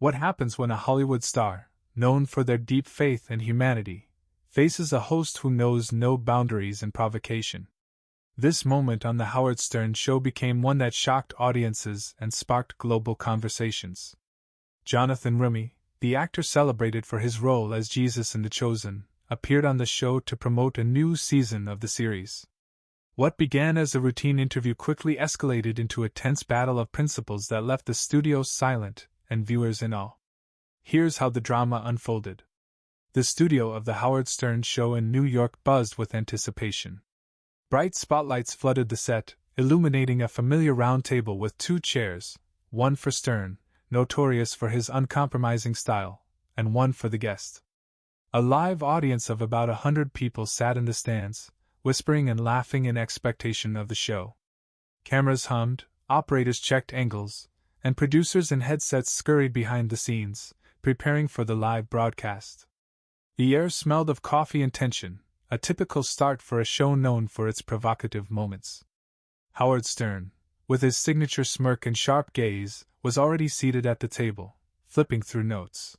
What happens when a Hollywood star, known for their deep faith and humanity, faces a host who knows no boundaries and provocation? This moment on The Howard Stern Show became one that shocked audiences and sparked global conversations. Jonathan Roumie, the actor celebrated for his role as Jesus in The Chosen, appeared on the show to promote a new season of the series. What began as a routine interview quickly escalated into a tense battle of principles that left the studio silent and viewers in awe. Here's how the drama unfolded. The studio of The Howard Stern Show in New York buzzed with anticipation. Bright spotlights flooded the set, illuminating a familiar round table with 2 chairs, one for Stern, notorious for his uncompromising style, and one for the guest. A live audience of about 100 people sat in the stands, whispering and laughing in expectation of the show. Cameras hummed, operators checked angles, and producers in headsets scurried behind the scenes, preparing for the live broadcast. The air smelled of coffee and tension, a typical start for a show known for its provocative moments. Howard Stern, with his signature smirk and sharp gaze, was already seated at the table, flipping through notes.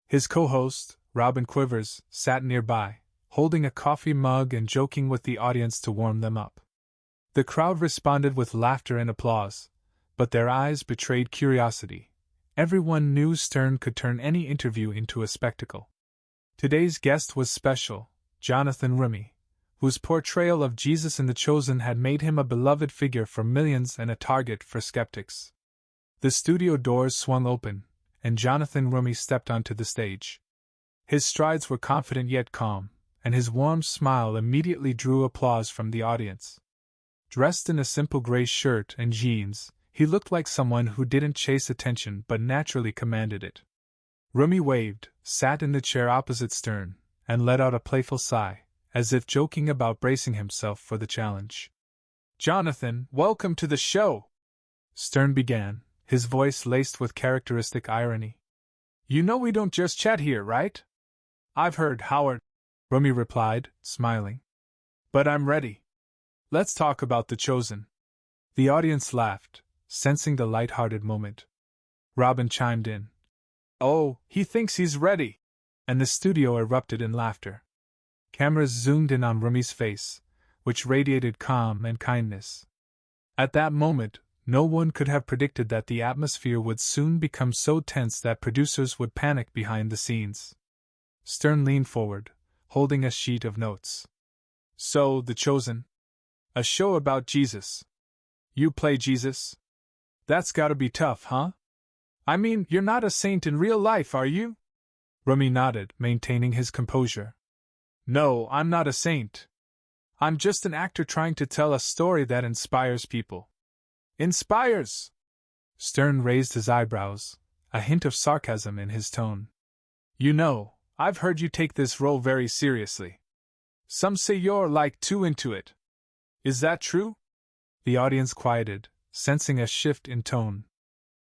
His co-host, Robin Quivers, sat nearby, holding a coffee mug and joking with the audience to warm them up. The crowd responded with laughter and applause, but their eyes betrayed curiosity. Everyone knew Stern could turn any interview into a spectacle. Today's guest was special, Jonathan Roumie, whose portrayal of Jesus in The Chosen had made him a beloved figure for millions and a target for skeptics. The studio doors swung open, and Jonathan Roumie stepped onto the stage. His strides were confident yet calm, and his warm smile immediately drew applause from the audience. Dressed in a simple gray shirt and jeans, he looked like someone who didn't chase attention but naturally commanded it. Roumie waved, sat in the chair opposite Stern, and let out a playful sigh, as if joking about bracing himself for the challenge. "Jonathan, welcome to the show," Stern began, his voice laced with characteristic irony. "You know we don't just chat here, right?" "I've heard, Howard," Roumie replied, smiling. "But I'm ready. Let's talk about The Chosen." The audience laughed, sensing the light-hearted moment. Robin chimed in. "Oh, he thinks he's ready," and the studio erupted in laughter. Cameras zoomed in on Roumie's face, which radiated calm and kindness. At that moment, no one could have predicted that the atmosphere would soon become so tense that producers would panic behind the scenes. Stern leaned forward, holding a sheet of notes. "So, The Chosen? A show about Jesus. You play Jesus? That's gotta be tough, huh? I mean, you're not a saint in real life, are you?" Roumie nodded, maintaining his composure. "No, I'm not a saint. I'm just an actor trying to tell a story that inspires people." "Inspires?" Stern raised his eyebrows, a hint of sarcasm in his tone. "You know, I've heard you take this role very seriously. Some say you're like too into it. Is that true?" The audience quieted, sensing a shift in tone.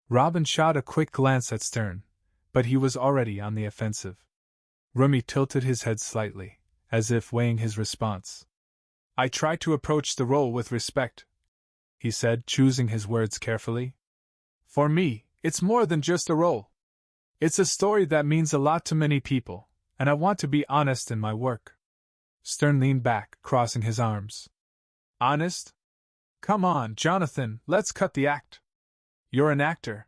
Robin shot a quick glance at Stern, but he was already on the offensive. Roumie tilted his head slightly, as if weighing his response. "I try to approach the role with respect," he said, choosing his words carefully. "For me, it's more than just a role. It's a story that means a lot to many people, and I want to be honest in my work." Stern leaned back, crossing his arms. "Honest? Come on, Jonathan, let's cut the act. You're an actor.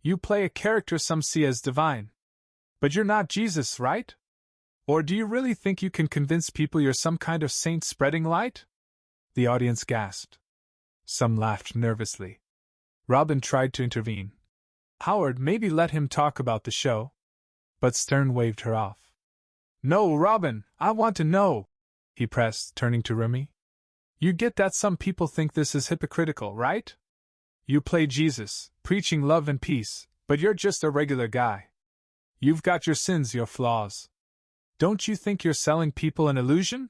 You play a character some see as divine. But you're not Jesus, right? Or do you really think you can convince people you're some kind of saint spreading light?" The audience gasped. Some laughed nervously. Robin tried to intervene. "Howard, maybe let him talk about the show." But Stern waved her off. "No, Robin, I want to know," he pressed, turning to Roumie. "You get that some people think this is hypocritical, right? You play Jesus, preaching love and peace, but you're just a regular guy. You've got your sins, your flaws. Don't you think you're selling people an illusion?"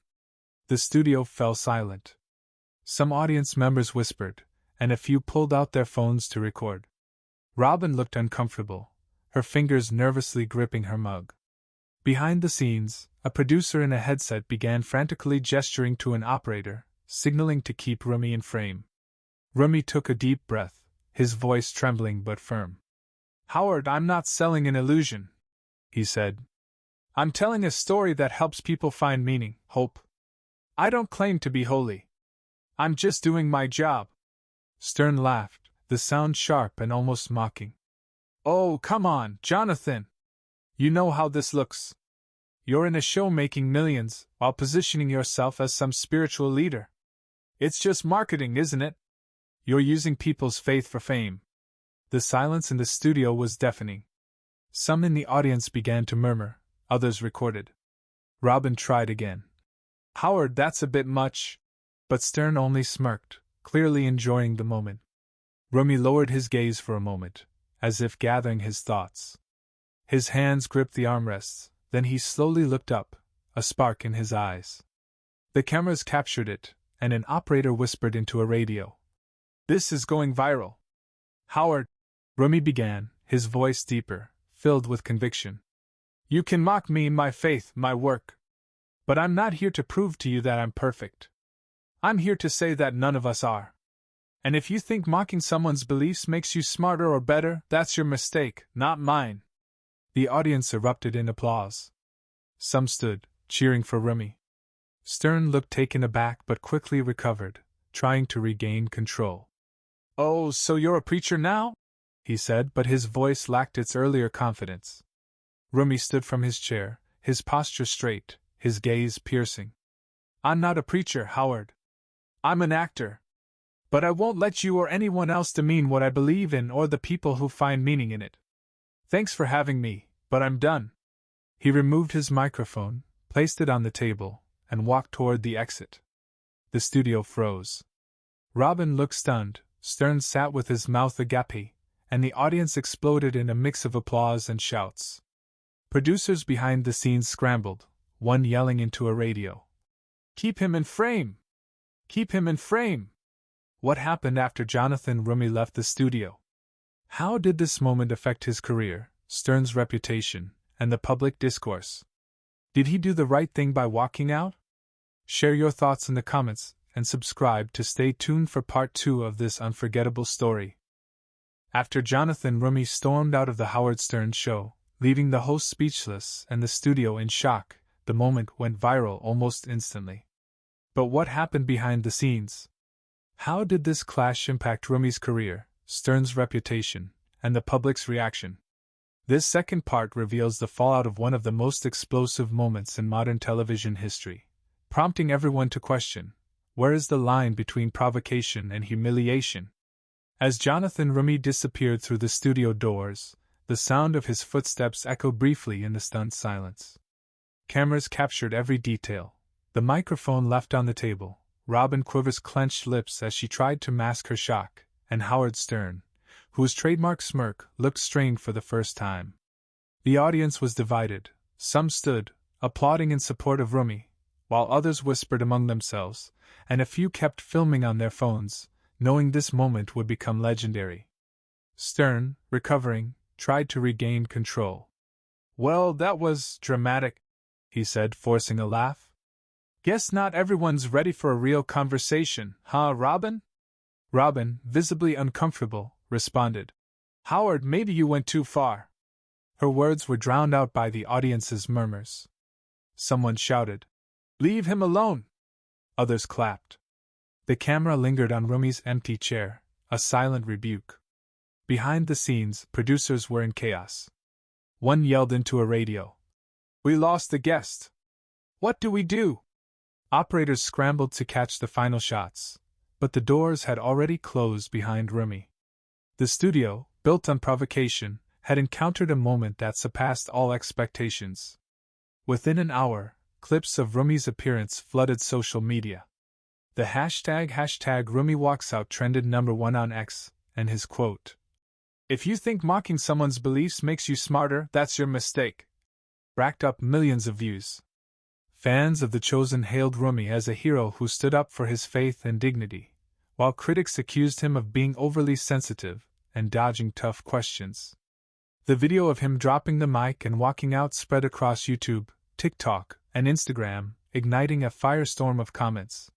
The studio fell silent. Some audience members whispered, and a few pulled out their phones to record. Robin looked uncomfortable, her fingers nervously gripping her mug. Behind the scenes, a producer in a headset began frantically gesturing to an operator, signaling to keep Roumie in frame. Roumie took a deep breath, his voice trembling but firm. "Howard, I'm not selling an illusion," he said. "I'm telling a story that helps people find meaning, hope. I don't claim to be holy. I'm just doing my job." Stern laughed, the sound sharp and almost mocking. "Oh, come on, Jonathan. You know how this looks. You're in a show making millions, while positioning yourself as some spiritual leader. It's just marketing, isn't it? You're using people's faith for fame." The silence in the studio was deafening. Some in the audience began to murmur, others recorded. Robin tried again. "Howard, that's a bit much." But Stern only smirked, clearly enjoying the moment. Roumie lowered his gaze for a moment, as if gathering his thoughts. His hands gripped the armrests, then he slowly looked up, a spark in his eyes. The cameras captured it, and an operator whispered into a radio. "This is going viral." "Howard," Roumie began, his voice deeper, filled with conviction. "You can mock me, my faith, my work. But I'm not here to prove to you that I'm perfect. I'm here to say that none of us are. And if you think mocking someone's beliefs makes you smarter or better, that's your mistake, not mine." The audience erupted in applause. Some stood, cheering for Roumie. Stern looked taken aback but quickly recovered, trying to regain control. "Oh, so you're a preacher now?" he said, but his voice lacked its earlier confidence. Roumie stood from his chair, his posture straight, his gaze piercing. "I'm not a preacher, Howard. I'm an actor. But I won't let you or anyone else demean what I believe in or the people who find meaning in it. Thanks for having me, but I'm done." He removed his microphone, placed it on the table, and walked toward the exit. The studio froze. Robin looked stunned, Stern sat with his mouth agape, and the audience exploded in a mix of applause and shouts. Producers behind the scenes scrambled, one yelling into a radio. "Keep him in frame! Keep him in frame!" What happened after Jonathan Roumie left the studio? How did this moment affect his career, Stern's reputation, and the public discourse? Did he do the right thing by walking out? Share your thoughts in the comments, and subscribe to stay tuned for part 2 of this unforgettable story. After Jonathan Roumie stormed out of the Howard Stern show, leaving the host speechless and the studio in shock, the moment went viral almost instantly. But what happened behind the scenes? How did this clash impact Roumie's career, Stern's reputation, and the public's reaction? This second part reveals the fallout of one of the most explosive moments in modern television history, prompting everyone to question, where is the line between provocation and humiliation? As Jonathan Roumie disappeared through the studio doors, the sound of his footsteps echoed briefly in the stunned silence. Cameras captured every detail, the microphone left on the table, Robin Quiver's clenched lips as she tried to mask her shock, and Howard Stern, whose trademark smirk looked strained for the first time. The audience was divided. Some stood, applauding in support of Roumie, while others whispered among themselves, and a few kept filming on their phones, knowing this moment would become legendary. Stern, recovering, tried to regain control. "Well, that was dramatic," he said, forcing a laugh. "Guess not everyone's ready for a real conversation, huh, Robin?" Robin, visibly uncomfortable, responded, "Howard, maybe you went too far." Her words were drowned out by the audience's murmurs. Someone shouted, "Leave him alone!" Others clapped. The camera lingered on Roumie's empty chair, a silent rebuke. Behind the scenes, producers were in chaos. One yelled into a radio, "We lost the guest! What do we do?" Operators scrambled to catch the final shots, but the doors had already closed behind Roumie. The studio, built on provocation, had encountered a moment that surpassed all expectations. Within an hour, clips of Roumie's appearance flooded social media. The hashtag #RoumieWalksOut trended #1 on X, and his quote, "If you think mocking someone's beliefs makes you smarter, that's your mistake," racked up millions of views. Fans of The Chosen hailed Roumie as a hero who stood up for his faith and dignity, while critics accused him of being overly sensitive and dodging tough questions. The video of him dropping the mic and walking out spread across YouTube, TikTok, and Instagram, igniting a firestorm of comments.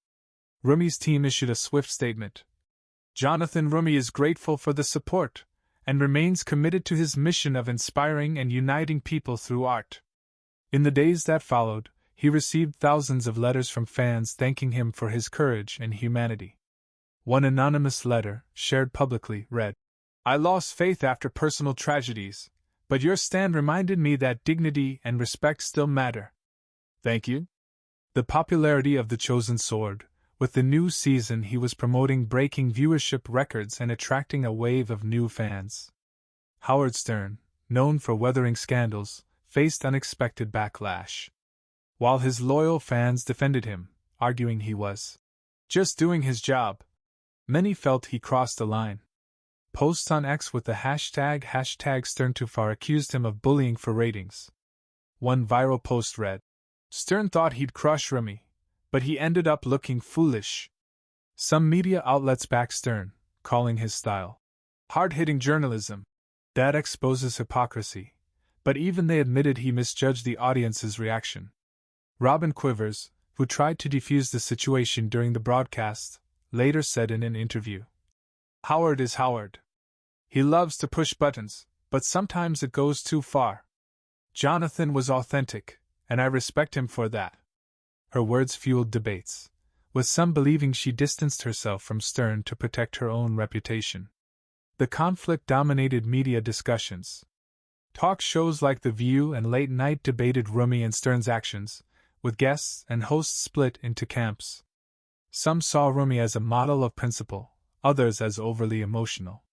Roumie's team issued a swift statement. "Jonathan Roumie is grateful for the support, and remains committed to his mission of inspiring and uniting people through art. In the days that followed, he received thousands of letters from fans thanking him for his courage and humanity. One anonymous letter, shared publicly, read, "I lost faith after personal tragedies, but your stand reminded me that dignity and respect still matter. Thank you." The popularity of The Chosen soared. With the new season, he was promoting breaking viewership records and attracting a wave of new fans. Howard Stern, known for weathering scandals, faced unexpected backlash. While his loyal fans defended him, arguing he was just doing his job, many felt he crossed a line. Posts on X with the hashtag #SternTooFar accused him of bullying for ratings. One viral post read, "Stern thought he'd crush Roumie, but he ended up looking foolish." Some media outlets backed Stern, calling his style hard-hitting journalism. That exposes hypocrisy, but even they admitted he misjudged the audience's reaction. Robin Quivers, who tried to defuse the situation during the broadcast, later said in an interview, "Howard is Howard. He loves to push buttons, but sometimes it goes too far. Jonathan was authentic, and I respect him for that." Her words fueled debates, with some believing she distanced herself from Stern to protect her own reputation. The conflict dominated media discussions. Talk shows like The View and Late Night debated Roumie and Stern's actions, with guests and hosts split into camps. Some saw Roumie as a model of principle, others as overly emotional.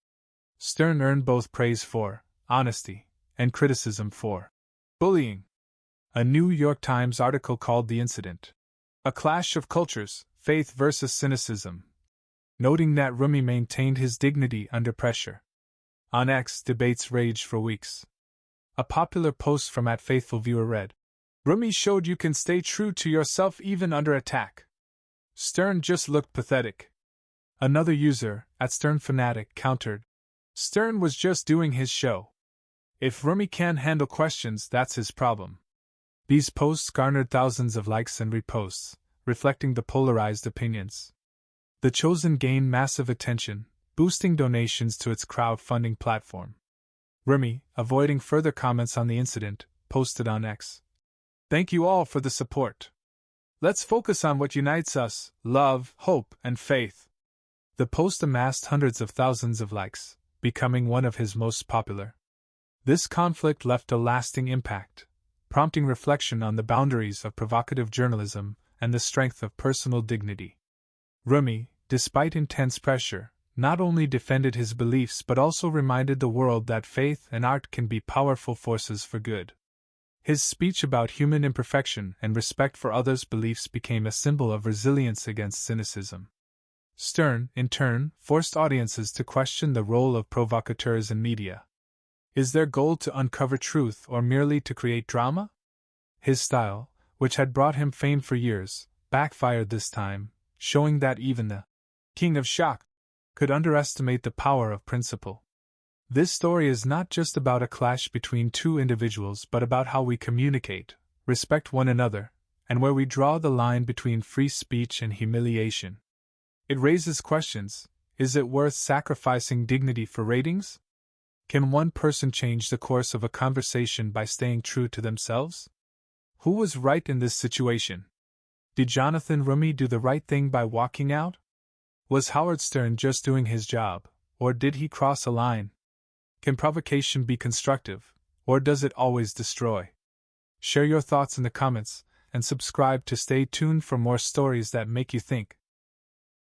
Stern earned both praise for honesty and criticism for bullying. A New York Times article called the incident a clash of cultures, faith versus cynicism, noting that Roumie maintained his dignity under pressure. On X, debates raged for weeks. A popular post from @FaithfulViewer read, "Roumie showed you can stay true to yourself even under attack. Stern just looked pathetic." Another user, @SternFanatic, countered, "Stern was just doing his show. If Roumie can't handle questions, that's his problem." These posts garnered thousands of likes and reposts, reflecting the polarized opinions. The Chosen gained massive attention, boosting donations to its crowdfunding platform. Roumie, avoiding further comments on the incident, posted on X, "Thank you all for the support. Let's focus on what unites us: love, hope, and faith." The post amassed hundreds of thousands of likes, becoming one of his most popular. This conflict left a lasting impact, prompting reflection on the boundaries of provocative journalism and the strength of personal dignity. Roumie, despite intense pressure, not only defended his beliefs but also reminded the world that faith and art can be powerful forces for good. His speech about human imperfection and respect for others' beliefs became a symbol of resilience against cynicism. Stern, in turn, forced audiences to question the role of provocateurs in media. Is their goal to uncover truth or merely to create drama? His style, which had brought him fame for years, backfired this time, showing that even the king of shock could underestimate the power of principle. This story is not just about a clash between two individuals but about how we communicate, respect one another, and where we draw the line between free speech and humiliation. It raises questions. Is it worth sacrificing dignity for ratings? Can one person change the course of a conversation by staying true to themselves? Who was right in this situation? Did Jonathan Roumie do the right thing by walking out? Was Howard Stern just doing his job, or did he cross a line? Can provocation be constructive, or does it always destroy? Share your thoughts in the comments, and subscribe to stay tuned for more stories that make you think.